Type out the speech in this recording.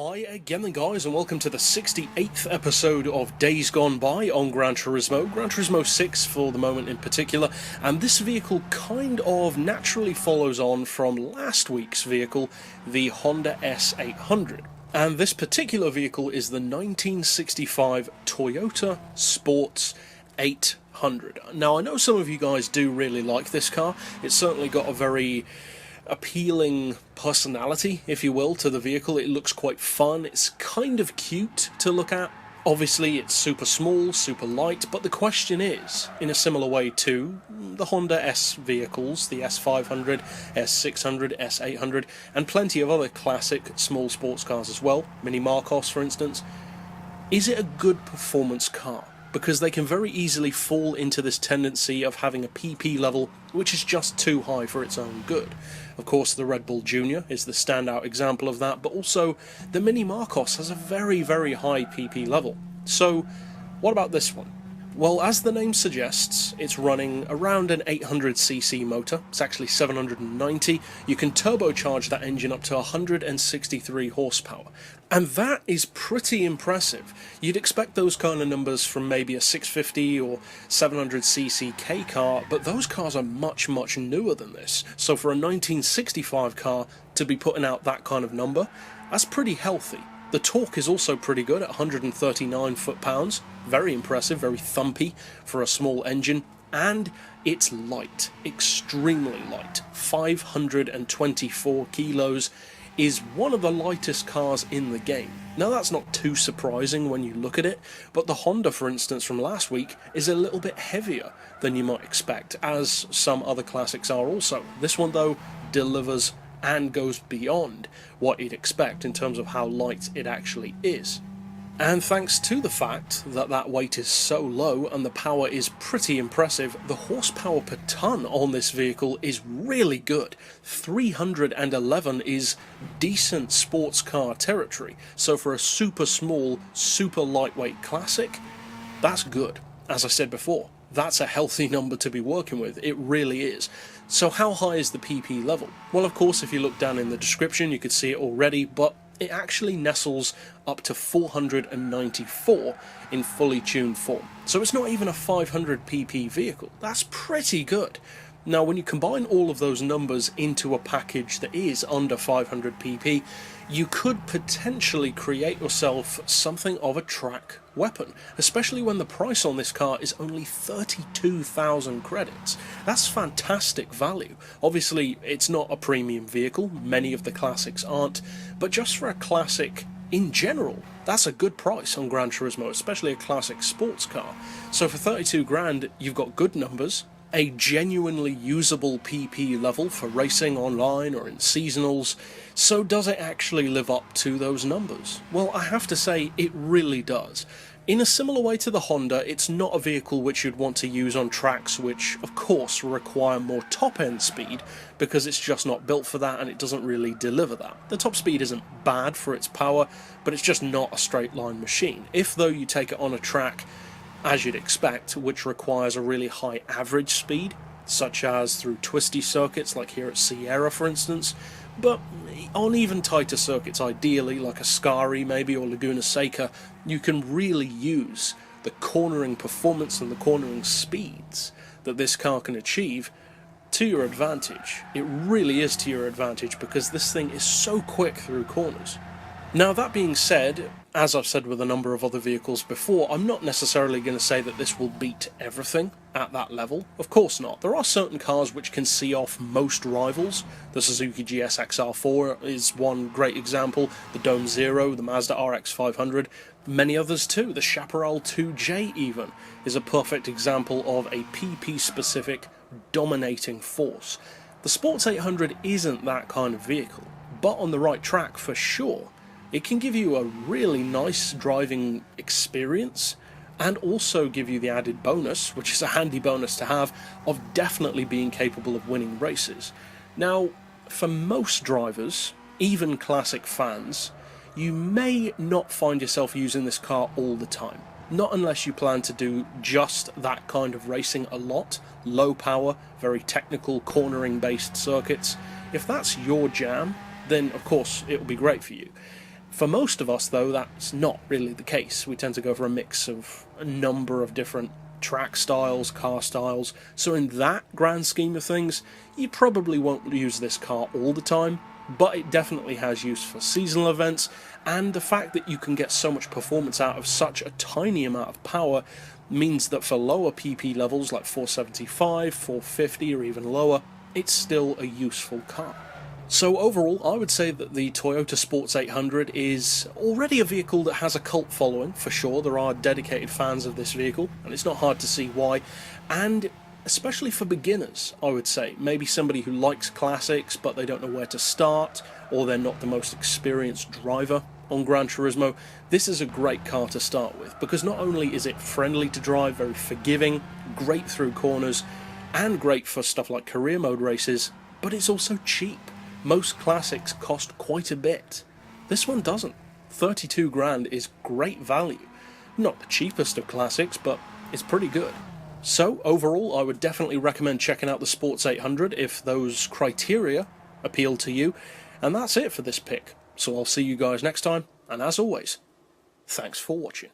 Hi again then guys, and welcome to the 68th episode of Days Gone By on Gran Turismo 6 for the moment in particular, and this vehicle kind of naturally follows on from last week's vehicle, the Honda S800. And this particular vehicle is the 1965 Toyota Sports 800. Now I know some of you guys do really like this car. It's certainly got a very appealing personality, if you will, to the vehicle. It looks quite fun. It's kind of cute to look at. Obviously it's super small, super light, but the question is, in a similar way to the Honda S vehicles, the S500, S600, S800, and plenty of other classic small sports cars as well, Mini Marcos for instance, is it a good performance car? Because they can very easily fall into this tendency of having a PP level which is just too high for its own good. Of course, the Red Bull Junior is the standout example of that, but also the Mini Marcos has a very, very high PP level. So, what about this one? Well, as the name suggests, it's running around an 800cc motor. It's actually 790. You can turbocharge that engine up to 163 horsepower. And that is pretty impressive. You'd expect those kind of numbers from maybe a 650 or 700cc K car, but those cars are much, much newer than this. So for a 1965 car to be putting out that kind of number, that's pretty healthy. The torque is also pretty good at 139 foot-pounds. Very impressive, very thumpy for a small engine. And it's light, extremely light. 524 kilos is one of the lightest cars in the game. Now that's not too surprising when you look at it, but the Honda, for instance, from last week is a little bit heavier than you might expect, as some other classics are also. This one, though, delivers and goes beyond what you'd expect in terms of how light it actually is. And thanks to the fact that that weight is so low and the power is pretty impressive, the horsepower per tonne on this vehicle is really good. 311 is decent sports car territory, so for a super small, super lightweight classic, that's good. As I said before, that's a healthy number to be working with, it really is. So how high is the PP level? Well, of course, if you look down in the description you could see it already, but it actually nestles up to 494 in fully tuned form. So it's not even a 500 PP vehicle. That's pretty good. Now, when you combine all of those numbers into a package that is under 500 PP, you could potentially create yourself something of a track weapon, especially when the price on this car is only 32,000 credits. That's fantastic value. Obviously, it's not a premium vehicle, many of the classics aren't, but just for a classic in general, that's a good price on Gran Turismo, especially a classic sports car. So for 32 grand, you've got good numbers, a genuinely usable PP level for racing online or in seasonals. So does it actually live up to those numbers? Well, I have to say it really does. In a similar way to the Honda, it's not a vehicle which you'd want to use on tracks which, of course, require more top-end speed, because it's just not built for that and it doesn't really deliver that. The top speed isn't bad for its power, but it's just not a straight-line machine. If, though, you take it on a track, as you'd expect, which requires a really high average speed, such as through twisty circuits like here at Sierra for instance, but on even tighter circuits ideally, like Ascari maybe or Laguna Seca, you can really use the cornering performance and the cornering speeds that this car can achieve to your advantage. It really is to your advantage because this thing is so quick through corners. Now, that being said, as I've said with a number of other vehicles before, I'm not necessarily going to say that this will beat everything at that level. Of course not. There are certain cars which can see off most rivals. The Suzuki GSX-R4 is one great example, the Dome Zero, the Mazda RX 500, many others too. The Chaparral 2J even is a perfect example of a PP-specific dominating force. The Sports 800 isn't that kind of vehicle, but on the right track for sure, it can give you a really nice driving experience and also give you the added bonus, which is a handy bonus to have, of definitely being capable of winning races. Now, for most drivers, even classic fans, you may not find yourself using this car all the time. Not unless you plan to do just that kind of racing a lot, low power, very technical cornering based circuits. If that's your jam, then of course it will be great for you. For most of us, though, that's not really the case. We tend to go for a mix of a number of different track styles, car styles, so in that grand scheme of things, you probably won't use this car all the time, but it definitely has use for seasonal events, and the fact that you can get so much performance out of such a tiny amount of power means that for lower PP levels like 475, 450 or even lower, it's still a useful car. So overall, I would say that the Toyota Sports 800 is already a vehicle that has a cult following, for sure. There are dedicated fans of this vehicle, and it's not hard to see why. And especially for beginners, I would say. Maybe somebody who likes classics, but they don't know where to start, or they're not the most experienced driver on Gran Turismo. This is a great car to start with, because not only is it friendly to drive, very forgiving, great through corners, and great for stuff like career mode races, but it's also cheap. Most classics cost quite a bit. This one doesn't. 32 grand is great value. Not the cheapest of classics, but it's pretty good. So overall, I would definitely recommend checking out the Sports 800 if those criteria appeal to you. And that's it for this pick. So I'll see you guys next time, and as always, thanks for watching.